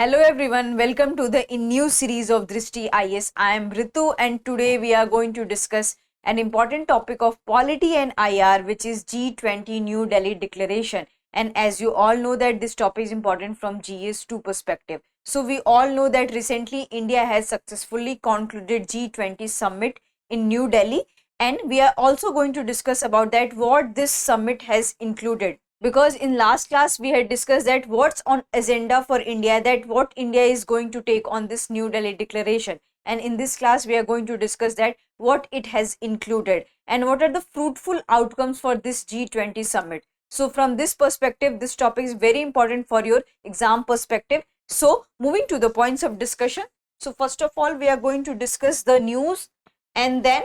Hello everyone, welcome to the new series of Drishti IAS. I am Ritu and today we are going to discuss an important topic of polity and IR, which is G20 New Delhi Declaration. And as you all know that this topic is important from GS2 perspective. So we all know that recently India has successfully concluded G20 Summit in New Delhi, and we are also going to discuss about that what this summit has included, because in last class we had discussed that what's on agenda for India, that what India is going to take on this New Delhi Declaration, and in this class we are going to discuss that what it has included and what are the fruitful outcomes for this G20 summit. So from this perspective, this topic is very important for your exam perspective. So moving to the points of discussion. So first of all, we are going to discuss the news, and then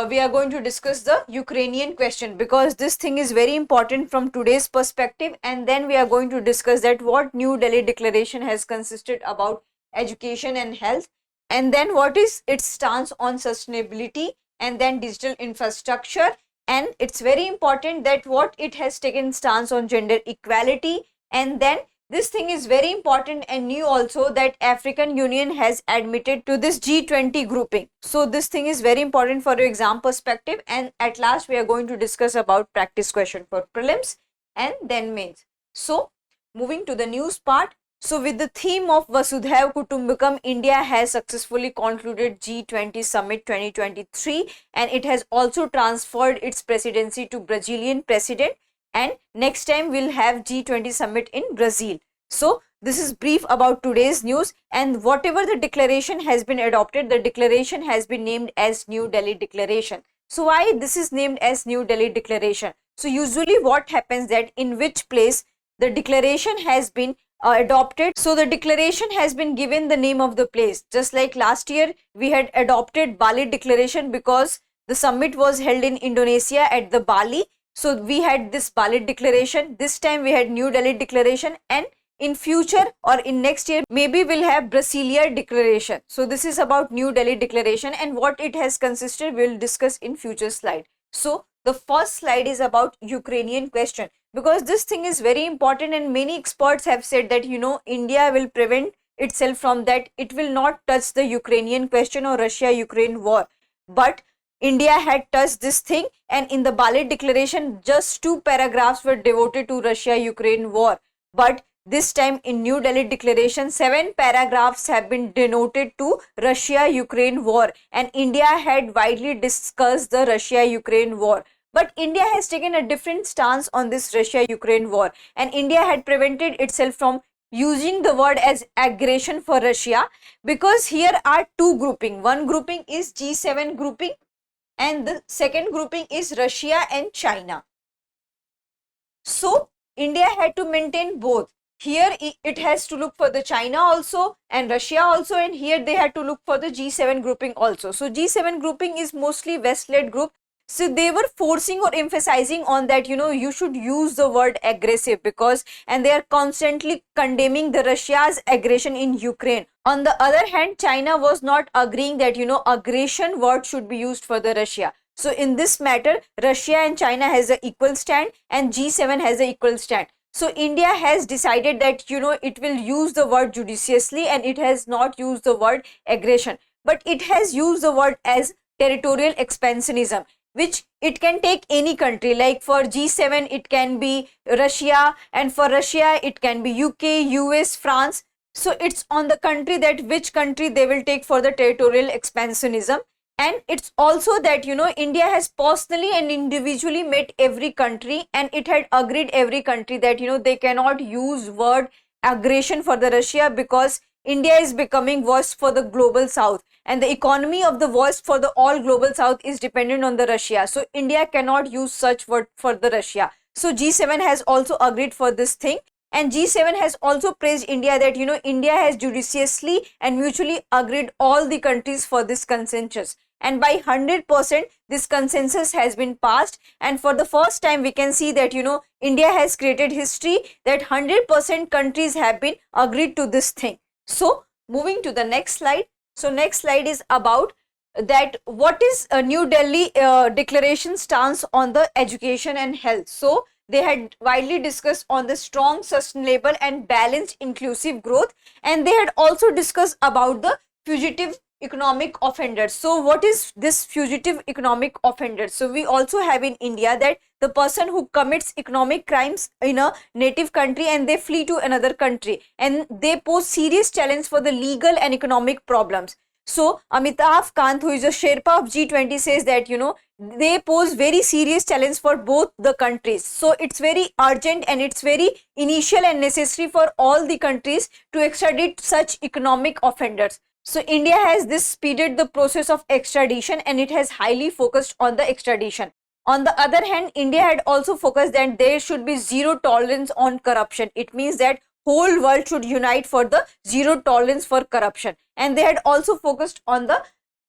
we are going to discuss the Ukrainian question, because this thing is very important from today's perspective, and then we are going to discuss that what New Delhi Declaration has consisted about education and health, and then what is its stance on sustainability, and then digital infrastructure, and it's very important that what it has taken stance on gender equality, and then this thing is very important and new also, that African Union has admitted to this G20 grouping. So this thing is very important for your exam perspective, and at last we are going to discuss about practice question for prelims and then mains. So moving to the news part. So with the theme of Vasudhaiva Kutumbakam, India has successfully concluded G20 Summit 2023, and it has also transferred its presidency to Brazilian president, and next time we'll have G20 Summit in Brazil. So this is brief about today's news, and whatever the declaration has been adopted, the declaration has been named as New Delhi Declaration. So why this is named as New Delhi Declaration? So usually what happens that in which place the declaration has been adopted, so the declaration has been given the name of the place. Just like last year we had adopted Bali Declaration because the summit was held in Indonesia at the Bali. So we had this Bali Declaration. This time we had New Delhi Declaration, and in future or in next year maybe we'll have Brasilia Declaration. So this is about New Delhi Declaration, and what it has consisted we'll discuss in future slide. So the first slide is about Ukrainian question, because this thing is very important, and many experts have said that India will prevent itself from that. It will not touch the Ukrainian question or Russia-Ukraine war, but India had touched this thing, and in the Bali Declaration just 2 paragraphs were devoted to Russia-Ukraine war. But this time in New Delhi Declaration 7 paragraphs have been denoted to Russia-Ukraine war, and India had widely discussed the Russia-Ukraine war. But India has taken a different stance on this Russia-Ukraine war, and India had prevented itself from using the word as aggression for Russia, because here are 2 grouping. One grouping is G7 grouping, and the second grouping is Russia and China. So India had to maintain both. Here it has to look for the China also and Russia also, and here they had to look for the G7 grouping also. So G7 grouping is mostly West-led group. So they were forcing or emphasizing on that, you should use the word aggressive, because, and they are constantly condemning the Russia's aggression in Ukraine. On the other hand, China was not agreeing that, aggression word should be used for the Russia. So in this matter, Russia and China has an equal stand, and G7 has an equal stand. So India has decided that, it will use the word judiciously, and it has not used the word aggression, but it has used the word as territorial expansionism, which it can take any country. Like for G7 it can be Russia, and for Russia it can be UK, US, France. So it's on the country that which country they will take for the territorial expansionism. And it's also that India has personally and individually met every country, and it had agreed every country that they cannot use word aggression for the Russia, because India is becoming voice for the global south, and the economy of the voice for the all global south is dependent on the Russia. So India cannot use such word for the Russia. So G7 has also agreed for this thing, and G7 has also praised India that India has judiciously and mutually agreed all the countries for this consensus, and by 100% this consensus has been passed. And for the first time we can see that India has created history that 100% countries have been agreed to this thing. So moving to the next slide. So next slide is about that what is a New Delhi Declaration stance on the education and health. So they had widely discussed on the strong, sustainable and balanced inclusive growth, and they had also discussed about the fugitive economic offenders. So what is this fugitive economic offender? So we also have in India that the person who commits economic crimes in a native country and they flee to another country, and they pose serious challenge for the legal and economic problems. So Amitabh Kant, who is a Sherpa of G20, says that they pose very serious challenge for both the countries. So it's very urgent and it's very initial and necessary for all the countries to extradite such economic offenders. So India has this speeded the process of extradition and it has highly focused on the extradition. On the other hand, India had also focused that there should be zero tolerance on corruption. It means that whole world should unite for the zero tolerance for corruption. And they had also focused on the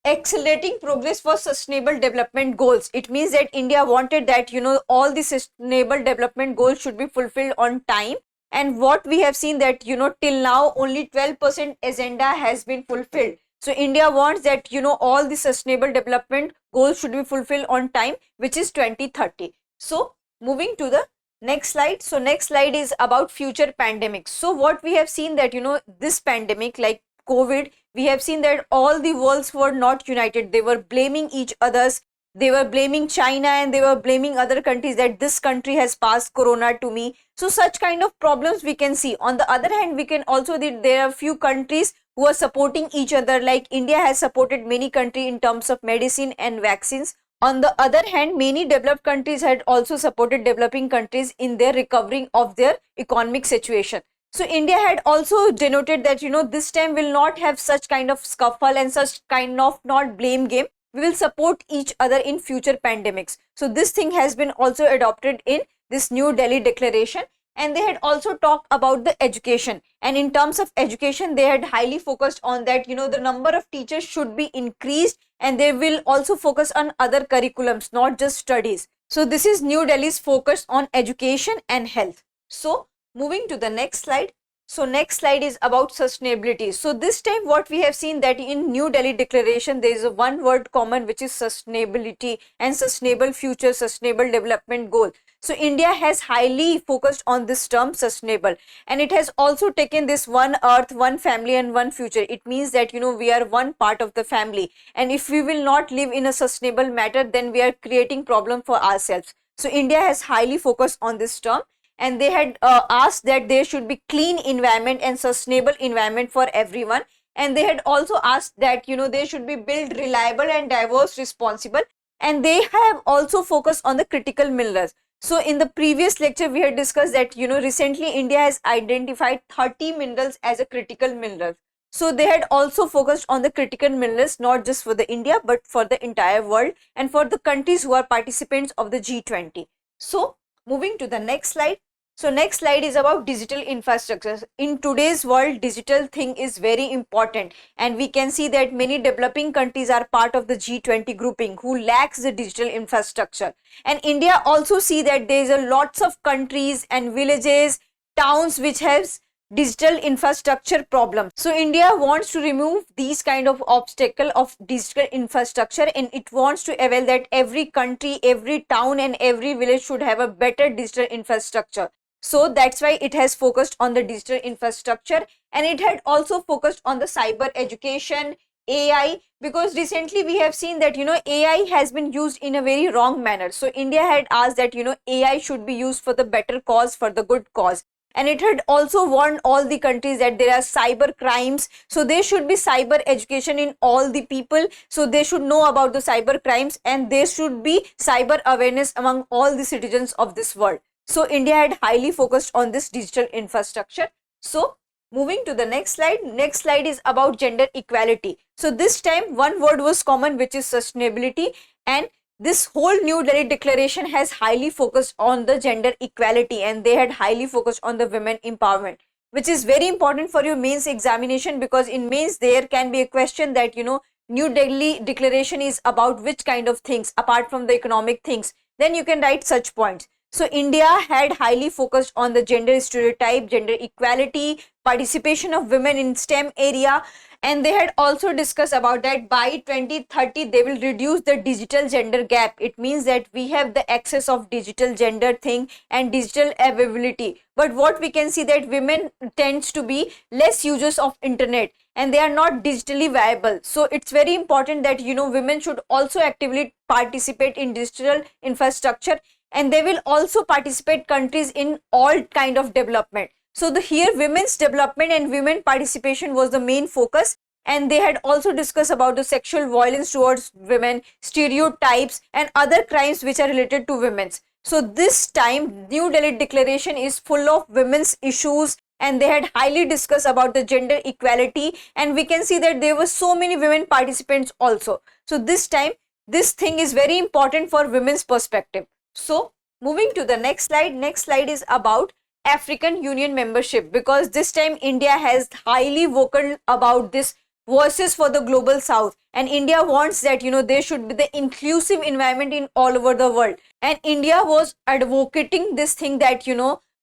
accelerating progress for sustainable development goals. It means that India wanted that all the sustainable development goals should be fulfilled on time. And what we have seen that till now only 12% agenda has been fulfilled. So India wants that all the sustainable development goals should be fulfilled on time, which is 2030. So moving to the next slide. So next slide is about future pandemics. So what we have seen that this pandemic like COVID, we have seen that all the worlds were not united. They were blaming each others. They were blaming China and they were blaming other countries that this country has passed corona to me. So such kind of problems we can see. On the other hand, we can also there are few countries who are supporting each other, like India has supported many countries in terms of medicine and vaccines. On the other hand, many developed countries had also supported developing countries in their recovering of their economic situation. So India had also denoted that this time will not have such kind of scuffle and such kind of not blame game. We will support each other in future pandemics. So this thing has been also adopted in this New Delhi Declaration. And they had also talked about the education. And in terms of education, they had highly focused on that, the number of teachers should be increased, and they will also focus on other curriculums, not just studies. So this is New Delhi's focus on education and health. So moving to the next slide. So next slide is about sustainability. So this time what we have seen that in New Delhi Declaration, there is a one word common, which is sustainability and sustainable future, sustainable development goal. So India has highly focused on this term sustainable, and it has also taken this one earth, one family and one future. It means that we are one part of the family, and if we will not live in a sustainable manner, then we are creating problem for ourselves. So India has highly focused on this term. And they had asked that there should be clean environment and sustainable environment for everyone. And they had also asked that they should be built reliable and diverse, responsible. And they have also focused on the critical minerals. So in the previous lecture we had discussed that recently India has identified 30 minerals as a critical mineral. So they had also focused on the critical minerals, not just for the India but for the entire world and for the countries who are participants of the G20. So moving to the next slide. So next slide is about digital infrastructure. In today's world, digital thing is very important, and we can see that many developing countries are part of the G20 grouping who lacks the digital infrastructure. And India also see that there is a lots of countries and villages, towns which has digital infrastructure problems. So India wants to remove these kind of obstacle of digital infrastructure, and it wants to avail that every country, every town and every village should have a better digital infrastructure. So that's why it has focused on the digital infrastructure, and it had also focused on the cyber education, AI, because recently we have seen that AI has been used in a very wrong manner. So India had asked that AI should be used for the better cause, for the good cause. And it had also warned all the countries that there are cyber crimes. So there should be cyber education in all the people. So they should know about the cyber crimes, and there should be cyber awareness among all the citizens of this world. So India had highly focused on this digital infrastructure. So moving to the next slide. Next slide is about gender equality. So this time one word was common, which is sustainability, and this whole New Delhi Declaration has highly focused on the gender equality, and they had highly focused on the women empowerment, which is very important for your mains examination, because in mains there can be a question that New Delhi Declaration is about which kind of things apart from the economic things. Then you can write such points. So India had highly focused on the gender stereotype, gender equality, participation of women in STEM area, and they had also discussed about that by 2030 they will reduce the digital gender gap. It means that we have the access of digital gender thing and digital availability, but what we can see that women tends to be less users of internet and they are not digitally viable. So it's very important that women should also actively participate in digital infrastructure, and they will also participate countries in all kind of development. So the here women's development and women participation was the main focus, and they had also discussed about the sexual violence towards women, stereotypes and other crimes which are related to women's. So this time New Delhi Declaration is full of women's issues, and they had highly discussed about the gender equality, and we can see that there were so many women participants also. So this time this thing is very important for women's perspective. So moving to the next slide is about African Union membership, because this time India has highly vocal about this voices for the global south, and India wants that there should be the inclusive environment in all over the world, and India was advocating this thing that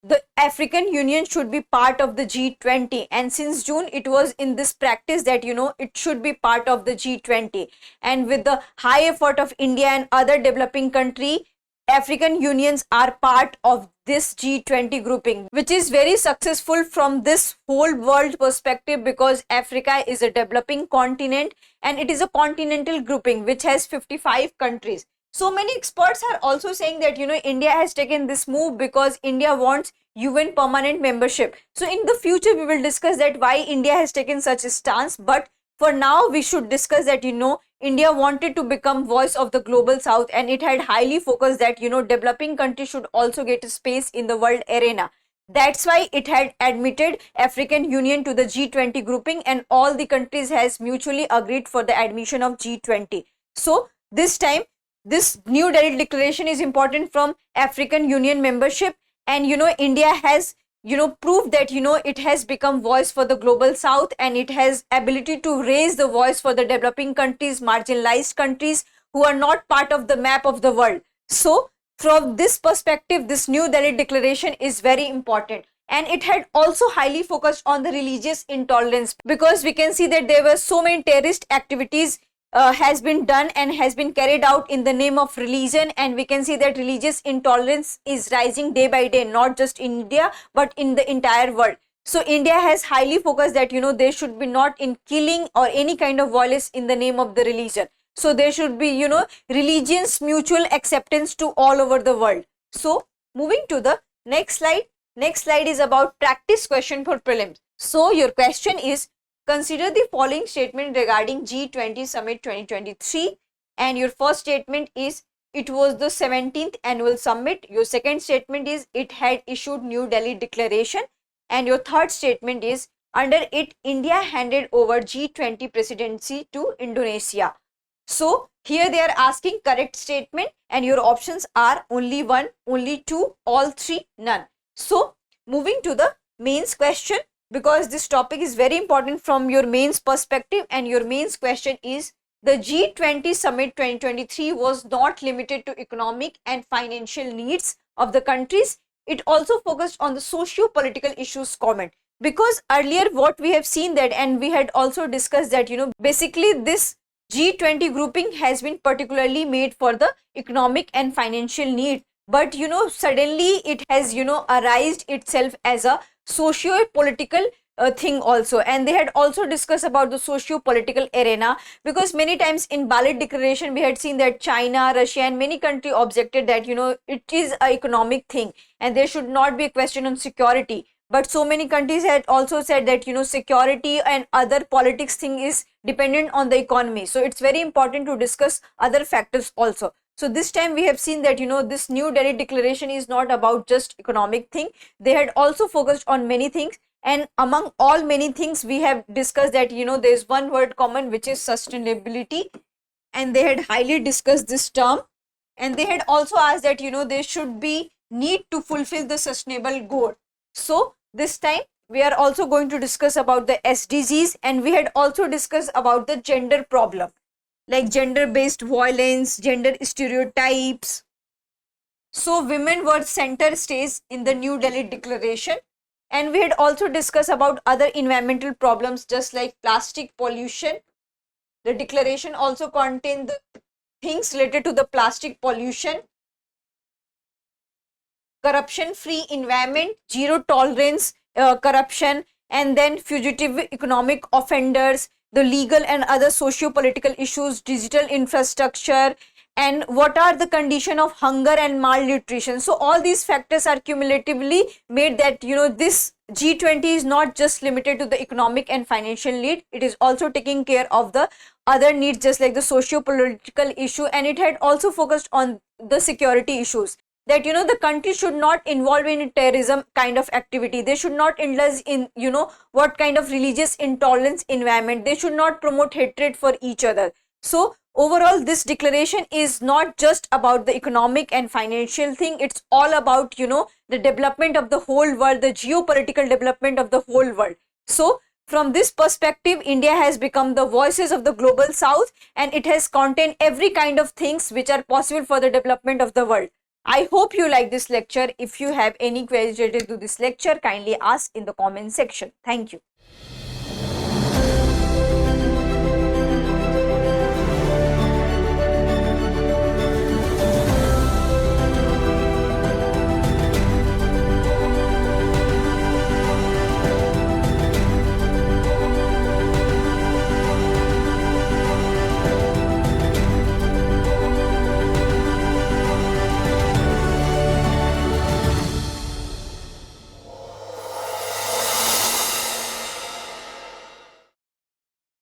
the African Union should be part of the G20, and since June it was in this practice that it should be part of the G20, and with the high effort of India and other developing country, African unions are part of this G20 grouping, which is very successful from this whole world perspective, because Africa is a developing continent and it is a continental grouping which has 55 countries. So many experts are also saying that India has taken this move because India wants UN permanent membership. So in the future we will discuss that why India has taken such a stance, but for now we should discuss that India wanted to become voice of the global south, and it had highly focused that developing countries should also get a space in the world arena. That's why it had admitted African Union to the G20 grouping, and all the countries has mutually agreed for the admission of G20. So this time this New Delhi Declaration is important from African Union membership, and India has proved that it has become voice for the global south, and it has ability to raise the voice for the developing countries, marginalized countries who are not part of the map of the world. So from this perspective, this New Delhi Declaration is very important, and it had also highly focused on the religious intolerance, because we can see that there were so many terrorist activities has been done and has been carried out in the name of religion, and we can see that religious intolerance is rising day by day, not just in India but in the entire world. So India has highly focused that there should be not in killing or any kind of violence in the name of the religion. So there should be religion's mutual acceptance to all over the world. So moving to the next slide is about practice question for prelims. So your question is, consider the following statement regarding G20 Summit 2023, and your first statement is it was the 17th annual summit. Your second statement is it had issued New Delhi Declaration, and your third statement is under it India handed over G20 presidency to Indonesia. So here they are asking correct statement, and your options are only one, only two, all three, none. So moving to the mains question, because this topic is very important from your mains perspective, and your mains question is, the G20 Summit 2023 was not limited to economic and financial needs of the countries. It also focused on the socio-political issues comment, because earlier what we have seen that, and we had also discussed that basically this G20 grouping has been particularly made for the economic and financial need, but suddenly it has arisen itself as a socio-political thing also, and they had also discussed about the socio-political arena, because many times in Bali Declaration we had seen that China, Russia and many countries objected that it is an economic thing and there should not be a question on security, but so many countries had also said that security and other politics thing is dependent on the economy, so it's very important to discuss other factors also. So this time we have seen that this New Delhi Declaration is not about just economic thing. They had also focused on many things, and among all many things we have discussed that there is one word common, which is sustainability, and they had highly discussed this term, and they had also asked that there should be need to fulfill the sustainable goal. So this time we are also going to discuss about the SDGs, and we had also discussed about the gender problem, like gender based violence, gender stereotypes, So women were center stage in the New Delhi Declaration. And we had also discussed about other environmental problems just like plastic pollution. The declaration also contained the things related to the plastic pollution, corruption-free environment, zero tolerance corruption, and then fugitive economic offenders, the legal and other socio-political issues, digital infrastructure, and what are the condition of hunger and malnutrition. So all these factors are cumulatively made that this G20 is not just limited to the economic and financial need, it is also taking care of the other needs just like the socio-political issue, and it had also focused on the security issues, that the country should not involve in terrorism kind of activity, they should not indulge in what kind of religious intolerance environment, they should not promote hatred for each other. So overall this declaration is not just about the economic and financial thing, it's all about the development of the whole world, the geopolitical development of the whole world. So from this perspective, India has become the voices of the global south, and it has contained every kind of things which are possible for the development of the world. I hope you like this lecture. If you have any queries related to this lecture, kindly ask in the comment section. Thank you.